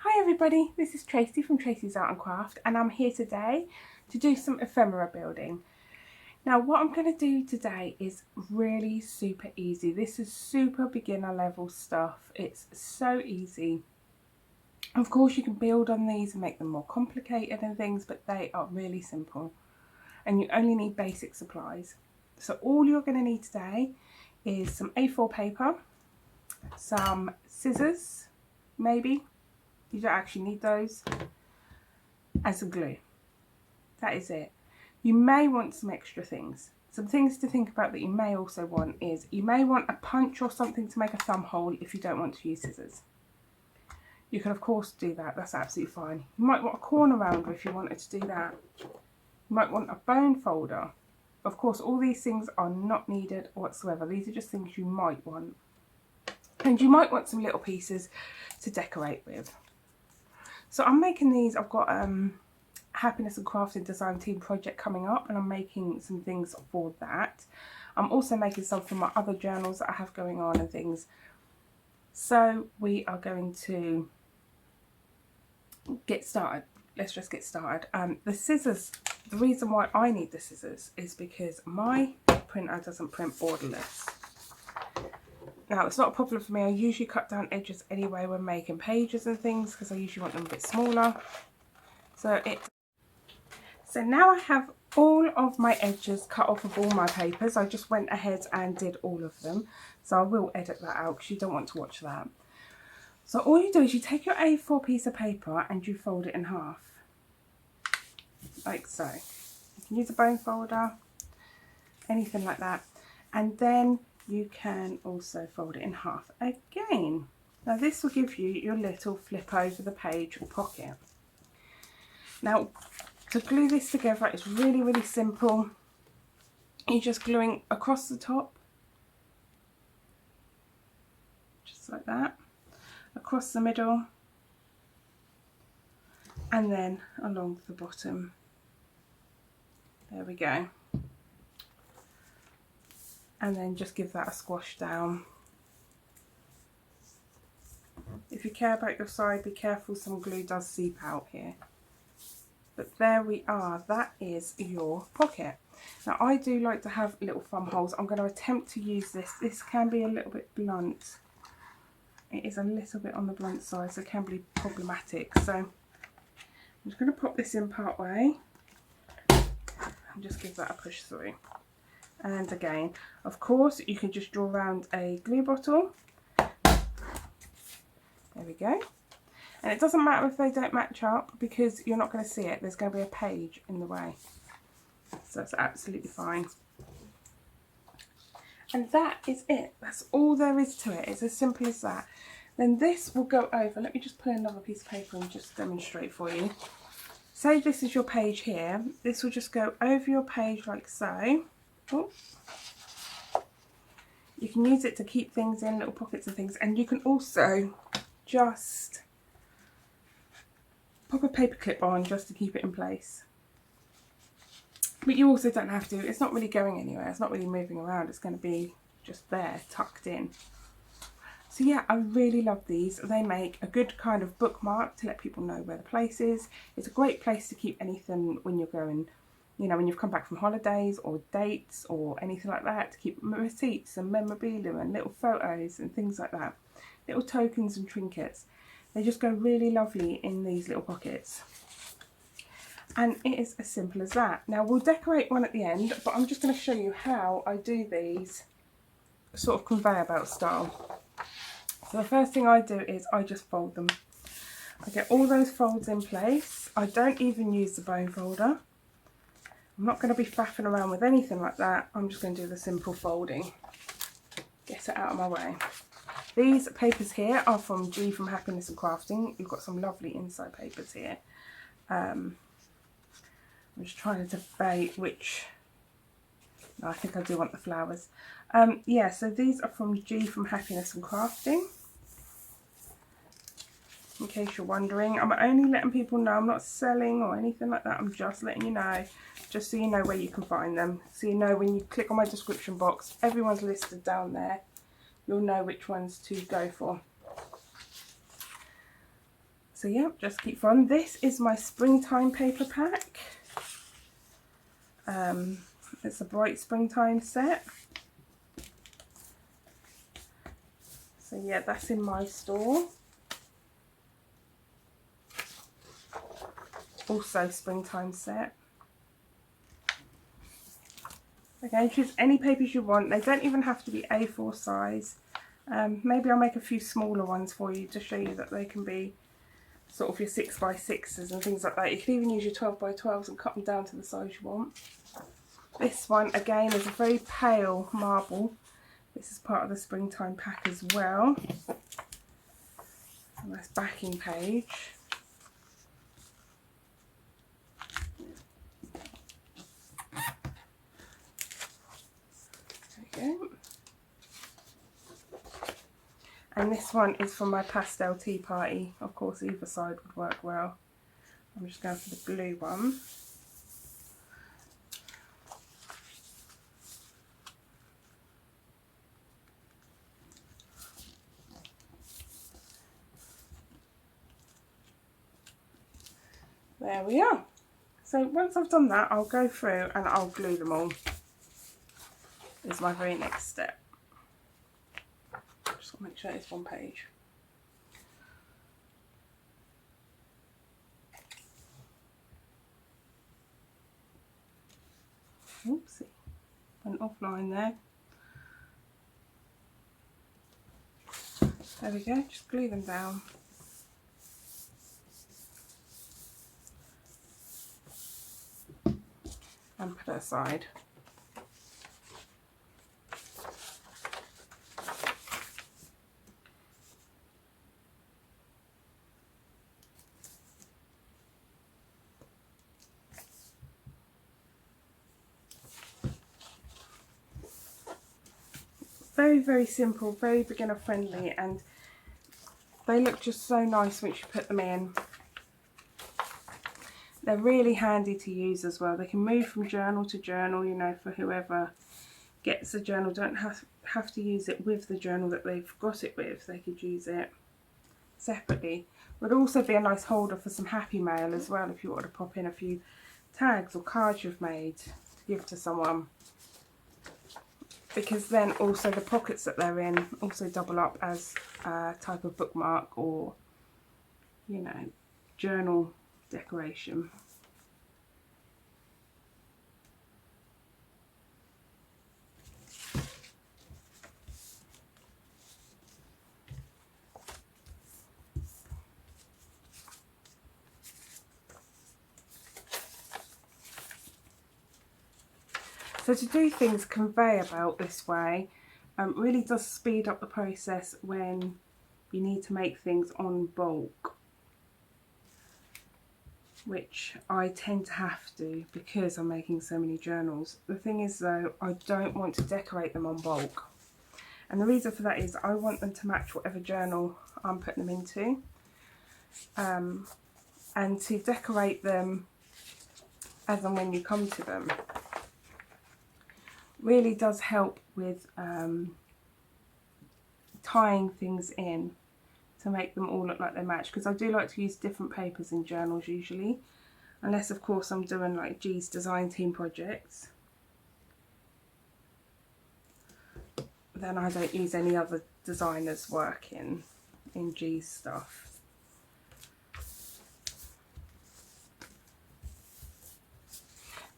Hi everybody, this is Tracy from Tracy's Art and Craft, and I'm here today to do some ephemera building. Now what I'm going to do today is really super easy. This is super beginner level stuff. It's so easy. Of course you can build on these and make them more complicated and things, but they are really simple and you only need basic supplies. So all you're going to need today is some A4 paper, some scissors maybe. You don't actually need those, and some glue. That is it. You may want some extra things. Some things to think about that you may also want is you may want a punch or something to make a thumb hole if you don't want to use scissors. You can of course do that, that's absolutely fine. You might want a corner rounder if you wanted to do that. You might want a bone folder. Of course all these things are not needed whatsoever. These are just things you might want. And you might want some little pieces to decorate with. So I'm making these, I've got Happiness and Crafting Design Team project coming up, and I'm making some things for that. I'm also making some for my other journals that I have going on and things. So we are going to get started. Let's just get started. The scissors, the reason why I need the scissors is because my printer doesn't print borderless. Now it's not a problem for me, I usually cut down edges anyway when making pages and things because I usually want them a bit smaller. So now I have all of my edges cut off of all my papers. I just went ahead and did all of them. So I will edit that out because you don't want to watch that. So all you do is you take your A4 piece of paper and you fold it in half. Like so. You can use a bone folder, anything like that. And then you can also fold it in half again. Now this will give you your little flip over the page pocket. Now to glue this together is really, really simple. You're just gluing across the top, just like that, across the middle, and then along the bottom. There we go. And then just give that a squash down. If you care about your side, be careful, some glue does seep out here. But there we are, that is your pocket. Now I do like to have little thumb holes. I'm going to attempt to use this. This can be a little bit blunt. It is a little bit on the blunt side, so it can be problematic. So I'm just going to pop this in part way and just give that a push through. And again, of course, you can just draw around a glue bottle. There we go. And it doesn't matter if they don't match up because you're not going to see it. There's going to be a page in the way. So it's absolutely fine. And that is it. That's all there is to it. It's as simple as that. Then this will go over. Let me just put another piece of paper and just demonstrate for you. Say this is your page here. This will just go over your page like so. Oh. You can use it to keep things in, little pockets and things. And you can also just pop a paper clip on just to keep it in place. But you also don't have to. It's not really going anywhere. It's not really moving around. It's going to be just there, tucked in. So yeah, I really love these. They make a good kind of bookmark to let people know where the place is. It's a great place to keep anything when you're going, you know, when you've come back from holidays or dates or anything like that, to keep receipts and memorabilia and little photos and things like that. Little tokens and trinkets. They just go really lovely in these little pockets. And it is as simple as that. Now we'll decorate one at the end, but I'm just going to show you how I do these sort of conveyor belt style. So the first thing I do is I just fold them. I get all those folds in place. I don't even use the bone folder. I'm not going to be faffing around with anything like that. I'm just going to do the simple folding. Get it out of my way. These papers here are from G from Happiness and Crafting. You've got some lovely inside papers here. I'm just trying to debate which. No, I think I do want the flowers. Yeah, so these are from G from Happiness and Crafting. In case you're wondering, I'm only letting people know I'm not selling or anything like that. I'm just letting you know, just so you know where you can find them. So you know when you click on my description box, everyone's listed down there. You'll know which ones to go for. So yeah, just keep fun. This is my springtime paper pack. It's a bright springtime set. So yeah, that's in my store. Also springtime set. Again, choose any papers you want. They don't even have to be A4 size. Maybe I'll make a few smaller ones for you to show you that they can be sort of your 6x6s and things like that. You can even use your 12x12s and cut them down to the size you want. This one again is a very pale marble. This is part of the springtime pack as well. A nice backing page. There we go. And this one is for my pastel tea party. Of course, either side would work well. I'm just going for the blue one. There we are. So once I've done that, I'll go through and I'll glue them all. Is my very next step. Just want to make sure it's one page. Oopsie, went offline there. There we go, just glue them down. And put it aside. Very, very simple, very beginner friendly, and they look just so nice once you put them in. They're really handy to use as well. They can move from journal to journal, you know, for whoever gets a journal. Don't have to use it with the journal that they've got it with. They could use it separately. Would also be a nice holder for some happy mail as well, if you want to pop in a few tags or cards you've made to give to someone. Because then also the pockets that they're in also double up as a type of bookmark or, you know, journal decoration. So to do things conveyor belt this way really does speed up the process when you need to make things on bulk, which I tend to have to because I'm making so many journals. The thing is though, I don't want to decorate them on bulk, and the reason for that is I want them to match whatever journal I'm putting them into, and to decorate them as and when you come to them really does help with tying things in to make them all look like they match, because I do like to use different papers in journals usually, unless of course I'm doing like G's design team projects, then I don't use any other designers' work in G's stuff.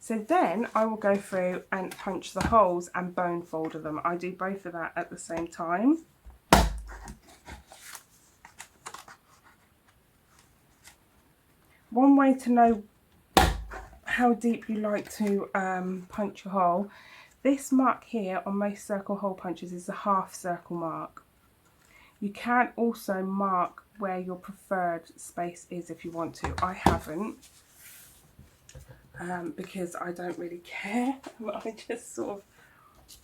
So then I will go through and punch the holes and bone folder them. I do both of that at the same time. One way to know how deep you like to punch your hole, this mark here on most circle hole punches is a half circle mark. You can also mark where your preferred space is if you want to. I haven't. Because I don't really care. I just sort of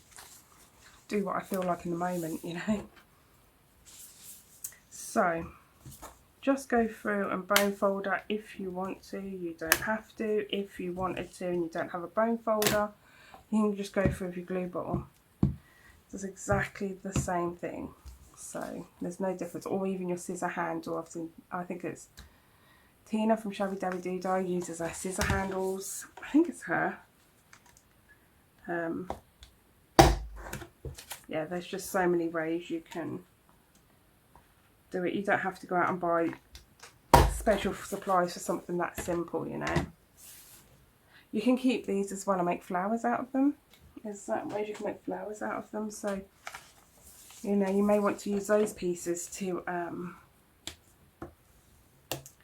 do what I feel like in the moment, you know. So just go through and bone folder if you want to. You don't have to. If you wanted to and you don't have a bone folder, you can just go through with your glue bottle. It's exactly the same thing. So there's no difference. Or even your scissor hand, or I think it's Tina from Shabby Dabby Doodah uses her scissor handles. I think it's her. Yeah, there's just so many ways you can do it. You don't have to go out and buy special supplies for something that simple, you know. You can keep these as well and make flowers out of them. There's certain ways you can make flowers out of them. So, you know, you may want to use those pieces to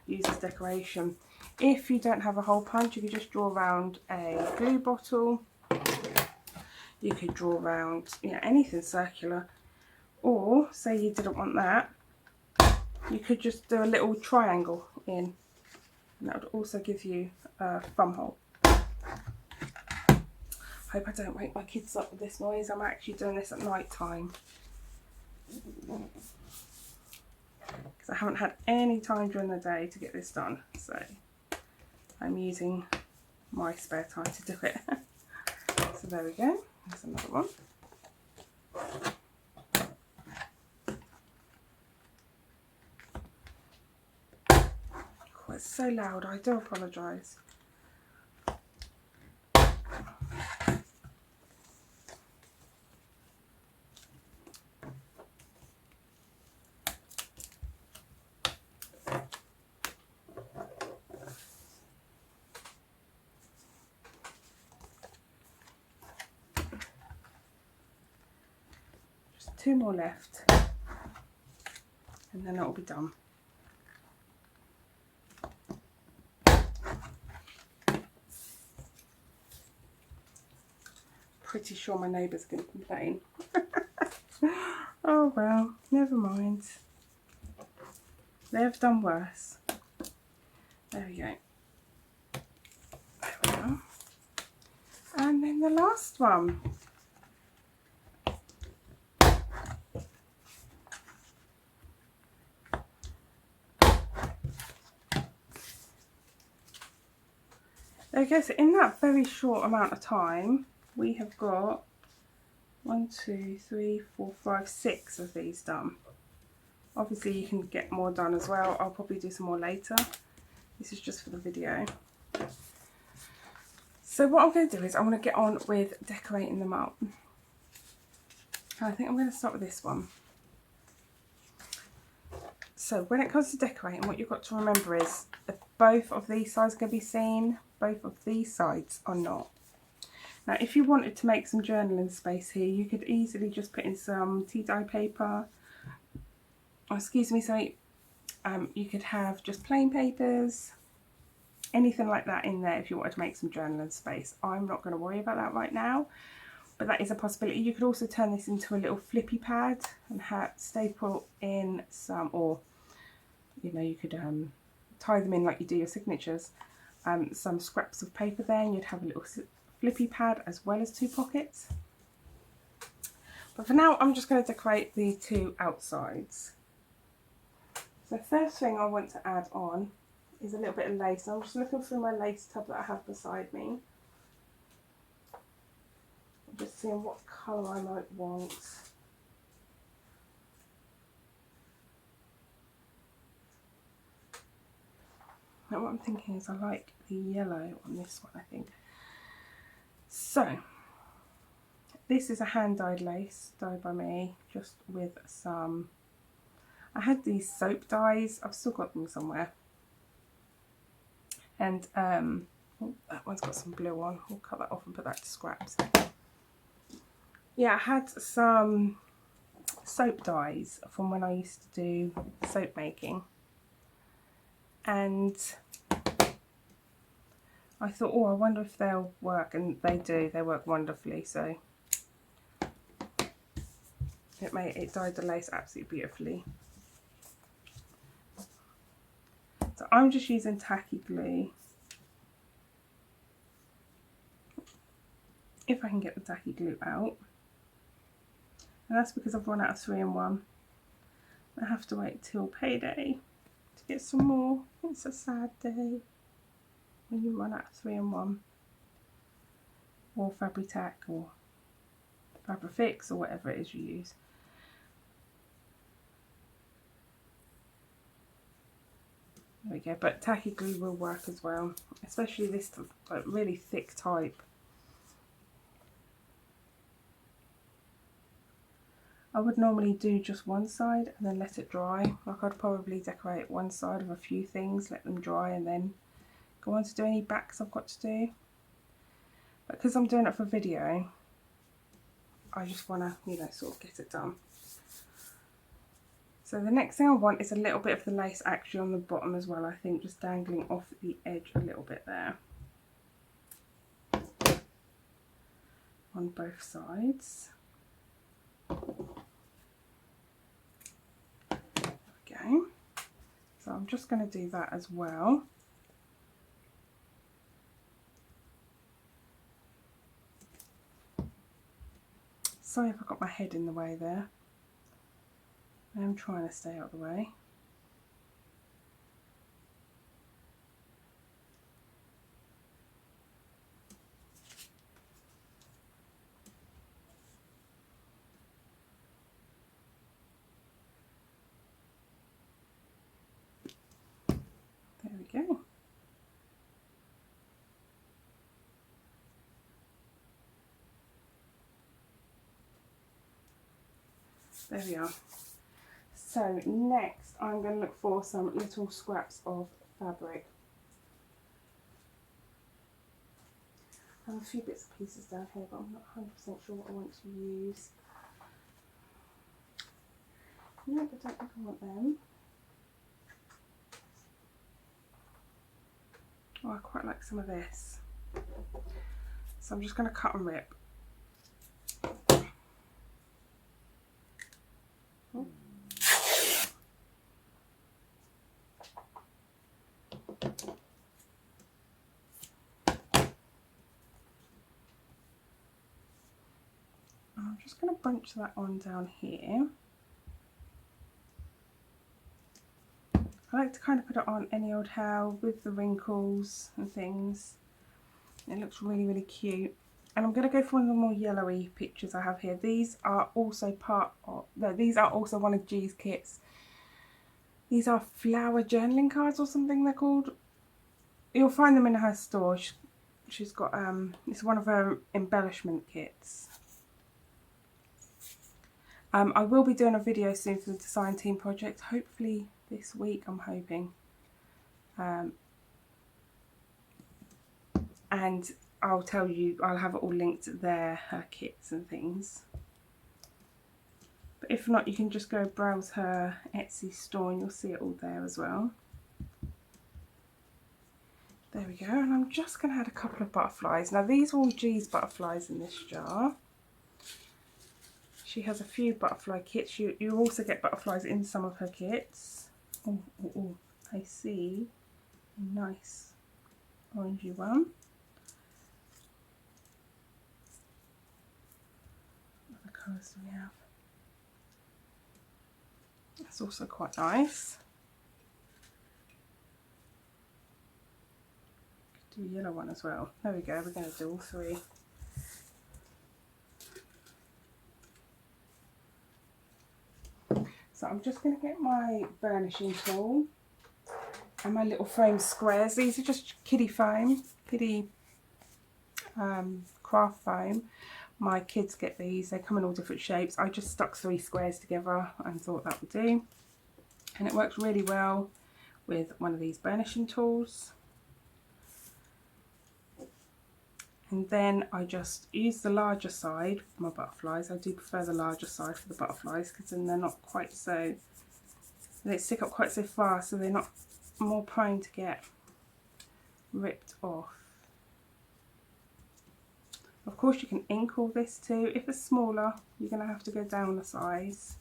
use as decoration. If you don't have a hole punch, you could just draw around a glue bottle. You could draw around, you know, anything circular. Or, say you didn't want that, you could just do a little triangle in. And that would also give you a thumb hole. Hope I don't wake my kids up with this noise. I'm actually doing this at night time. Because I haven't had any time during the day to get this done. So I'm using my spare time to do it. So there we go. There's another one. Oh, it's so loud. I do apologise. Two more left and then it'll be done. Pretty sure my neighbour's going to complain. Oh well, never mind. They've done worse. There we go. There we go. And then the last one. Okay, so in that very short amount of time, we have got 1, 2, 3, 4, 5, 6 of these done. Obviously you can get more done as well. I'll probably do some more later. This is just for the video. So what I'm going to do is I'm going to get on with decorating them up. And I think I'm going to start with this one. So when it comes to decorating, what you've got to remember is that both of these sides are going to be seen, both of these sides are not. Now if you wanted to make some journaling space here, you could easily just put in some tea dye paper, or excuse me, sorry, you could have just plain papers, anything like that in there if you wanted to make some journaling space. I'm not going to worry about that right now, but that is a possibility. You could also turn this into a little flippy pad and staple in some, or you know, you could tie them in like you do your signatures, some scraps of paper there, and you'd have a little flippy pad as well as 2 pockets. But for now I'm just going to decorate the 2 outsides. So the first thing I want to add on is a little bit of lace. I'm just looking through my lace tub that I have beside me. I'm just seeing what colour I might want. Now what I'm thinking is I like the yellow on this one, I think. So this is a hand dyed lace, dyed by me, just with some, I had these soap dyes, I've still got them somewhere. And oh, that one's got some blue on, we'll cut that off and put that to scraps. Yeah, I had some soap dyes from when I used to do soap making. And I thought, oh, I wonder if they'll work, and they do, they work wonderfully. So it dyed the lace absolutely beautifully. So I'm just using tacky glue, if I can get the tacky glue out, and that's because I've run out of 3-in-1. I have to wait till payday to get some more. It's a sad day when you run out of 3-in-1, or Fabri-Tac or Fabrifix or whatever it is you use. There we go, but tacky glue will work as well, especially this like really thick type. I would normally do just one side and then let it dry. Like I'd probably decorate one side of a few things, let them dry, and then go on to do any backs I've got to do. But because I'm doing it for video, I just want to, you know, sort of get it done. So the next thing I want is a little bit of the lace actually on the bottom as well, I think, just dangling off the edge a little bit there. On both sides. There we go. So I'm just going to do that as well. Sorry if I got my head in the way there. I am trying to stay out of the way. There we go. There we are. So next I'm going to look for some little scraps of fabric. I have a few bits and pieces down here, but I'm not 100% sure what I want to use. No, I don't think I want them. Oh, I quite like some of this. So I'm just going to cut and rip. Oh. I'm just going to bunch that on down here. I like to kind of put it on any old how with the wrinkles and things. It looks really, really cute. And I'm going to go for one of the more yellowy pictures I have here. These are also part of, no, these are also one of G's kits. These are flower journaling cards or something they're called. You'll find them in her store. She's got, it's one of her embellishment kits. I will be doing a video soon for the design team project, hopefully this week, I'm hoping. And I'll tell you, I'll have it all linked there, her kits and things. But if not, you can just go browse her Etsy store and you'll see it all there as well. There we go, and I'm just going to add a couple of butterflies. Now these are all G's butterflies in this jar. She has a few butterfly kits. You also get butterflies in some of her kits. Oh, oh, oh, I see a nice orangey one. What other colours do we have? That's also quite nice. Could do a yellow one as well. There we go, we're going to do all three. So I'm just going to get my burnishing tool and my little foam squares. These are just kiddie foam, kiddie craft foam. My kids get these, they come in all different shapes. I just stuck 3 squares together and thought that would do. And it works really well with one of these burnishing tools. And then I just use the larger side for my butterflies. I do prefer the larger side for the butterflies because then they're not quite so, they stick up quite so fast, so they're not more prone to get ripped off. Of course you can ink all this too. If it's smaller, you're going to have to go down a size.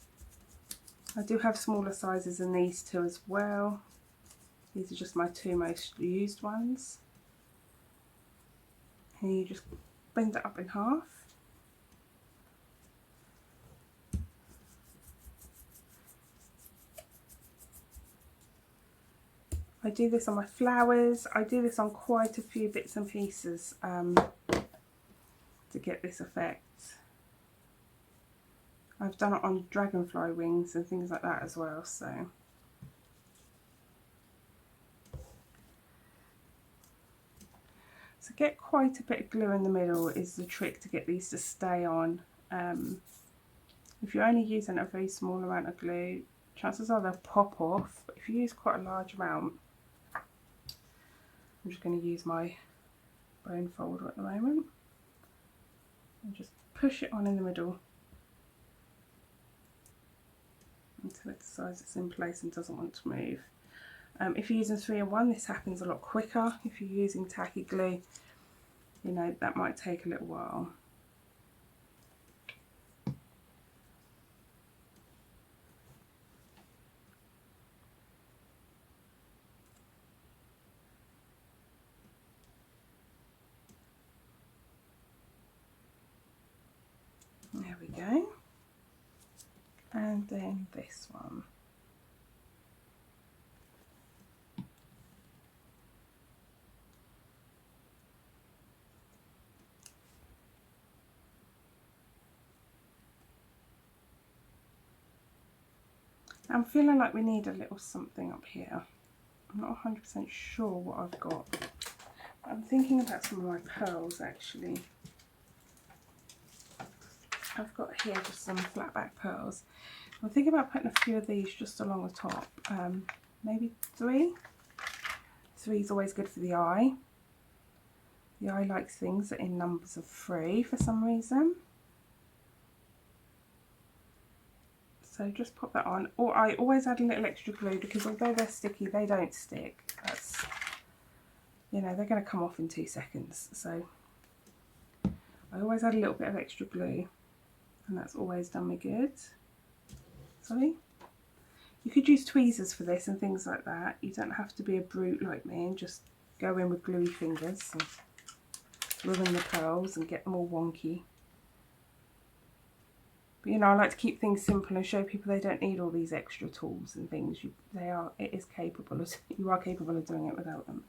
I do have smaller sizes in these two as well. These are just my 2 most used ones. And you just bend it up in half. I do this on my flowers. I do this on quite a few bits and pieces to get this effect. I've done it on dragonfly wings and things like that as well, so. So get quite a bit of glue in the middle is the trick to get these to stay on. If you're only using a very small amount of glue, chances are they'll pop off, but if you use quite a large amount, I'm just going to use my bone folder at the moment and just push it on in the middle until it decides it's in place and doesn't want to move. If you're using 3-in-1, this happens a lot quicker. If you're using tacky glue, you know, that might take a little while. There we go. And then this one. I'm feeling like we need a little something up here. I'm not 100% sure what I've got. I'm thinking about some of my pearls actually. I've got here just some flat back pearls. I'm thinking about putting a few of these just along the top. Maybe 3. 3 is always good for the eye. The eye likes things that are in numbers of 3 for some reason. So just pop that on. Or I always add a little extra glue because although they're sticky, they don't stick. That's, you know, they're going to come off in 2 seconds. So I always add a little bit of extra glue, and that's always done me good. Sorry. You could use tweezers for this and things like that. You don't have to be a brute like me and just go in with gluey fingers and ruin the pearls and get them all wonky. But you know, I like to keep things simple and show people they don't need all these extra tools and things. You are capable of doing it without them.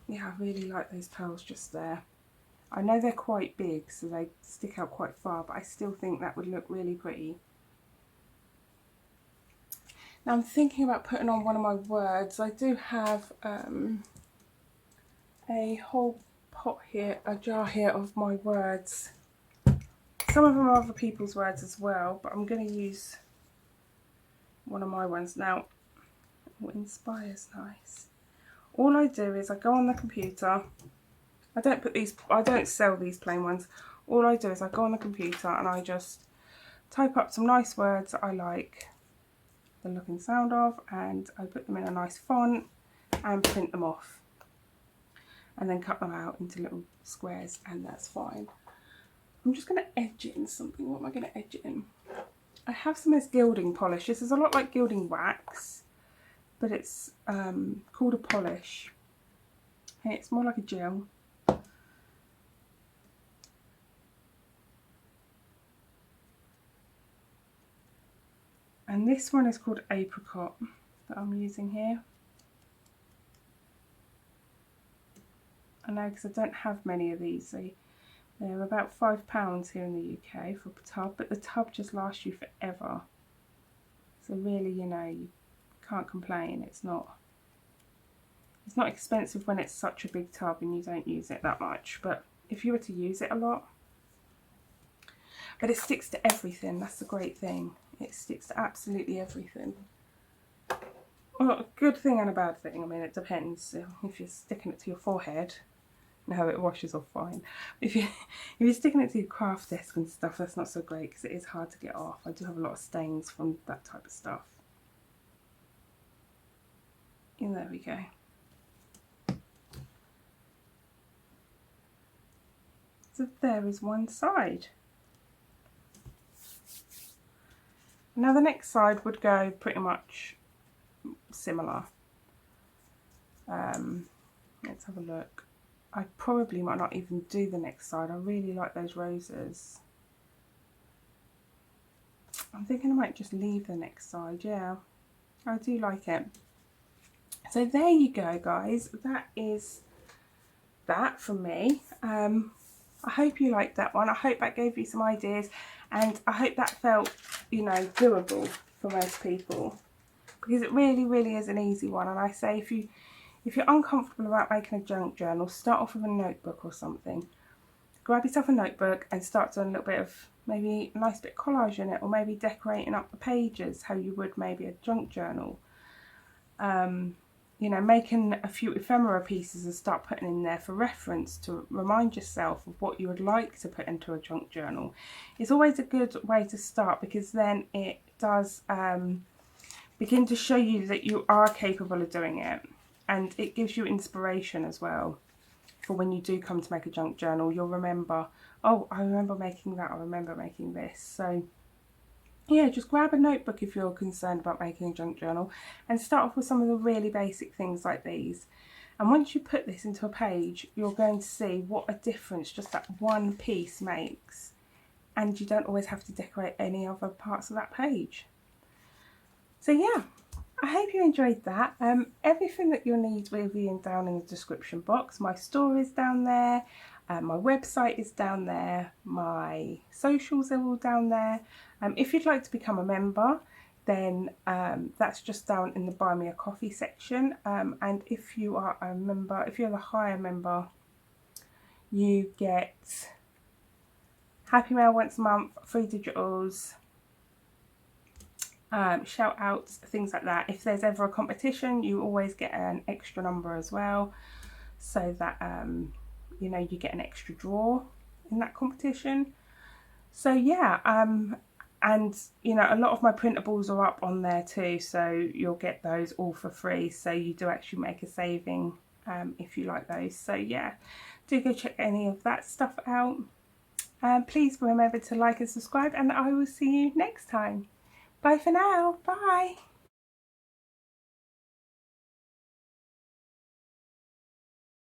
Yeah, I really like those pearls just there. I know they're quite big, so they stick out quite far, but I still think that would look really pretty. Now I'm thinking about putting on one of my words. I do have a whole pot here, a jar here of my words. Some of them are other people's words as well, but I'm going to use one of my ones. Now, what inspires nice. All I do is I go on the computer. I don't sell these plain ones. All I do is I go on the computer and I just type up some nice words that I like the look and sound of, and I put them in a nice font and print them off. And then cut them out into little squares, and that's fine. I'm just going to edge it in something. What am I going to edge it in? I have some of this gilding polish. This is a lot like gilding wax, but it's called a polish. And it's more like a gel. And this one is called Apricot that I'm using here. I know because I don't have many of these. They're about £5 here in the UK for a tub, but the tub just lasts you forever. So really, you know, you can't complain. It's not expensive when it's such a big tub and you don't use it that much, but if you were to use it a lot. But it sticks to everything, that's the great thing. It sticks to absolutely everything. Well, a good thing and a bad thing, I mean it depends. If you're sticking it to your forehead, no, it washes off fine. If you're sticking it to your craft desk and stuff, that's not so great because it is hard to get off. I do have a lot of stains from that type of stuff. And there we go. So there is one side. Now the next side would go pretty much similar. Let's have a look. I probably might not even do the next side. I really like those roses. I'm thinking I might just leave the next side. Yeah, I do like it. So there you go, guys. That is that from me. I hope you liked that one. I hope that gave you some ideas, and I hope that felt, you know, doable for most people. because it really is an easy one. And I say if you're uncomfortable about making a junk journal, start off with a notebook or something. Grab yourself a notebook and start doing a little bit of maybe a nice bit of collage in it, or maybe decorating up the pages how you would maybe a junk journal. You know, making a few ephemera pieces and start putting in there for reference to remind yourself of what you would like to put into a junk journal. It's always a good way to start, because then it does begin to show you that you are capable of doing it, and it gives you inspiration as well for when you do come to make a junk journal. You'll remember, oh, I remember making that, I remember making this. So yeah, just grab a notebook if you're concerned about making a junk journal, and start off with some of the really basic things like these. And once you put this into a page, you're going to see what a difference just that one piece makes, and you don't always have to decorate any other parts of that page. So yeah, I hope you enjoyed that. Everything that you'll need will be down in the description box. My store is down there, my website is down there, my socials are all down there. If you'd like to become a member, then that's just down in the Buy Me a Coffee section. And if you are a member, if you're the higher member, you get Happy Mail once a month, free digitals, shout outs, things like that. If there's ever a competition, you always get an extra number as well, so that you know, you get an extra draw in that competition. So yeah, and you know, a lot of my printables are up on there too, so you'll get those all for free, so you do actually make a saving if you like those. So yeah, do go check any of that stuff out. Please remember to like and subscribe, and I will see you next time. Bye for now. Bye.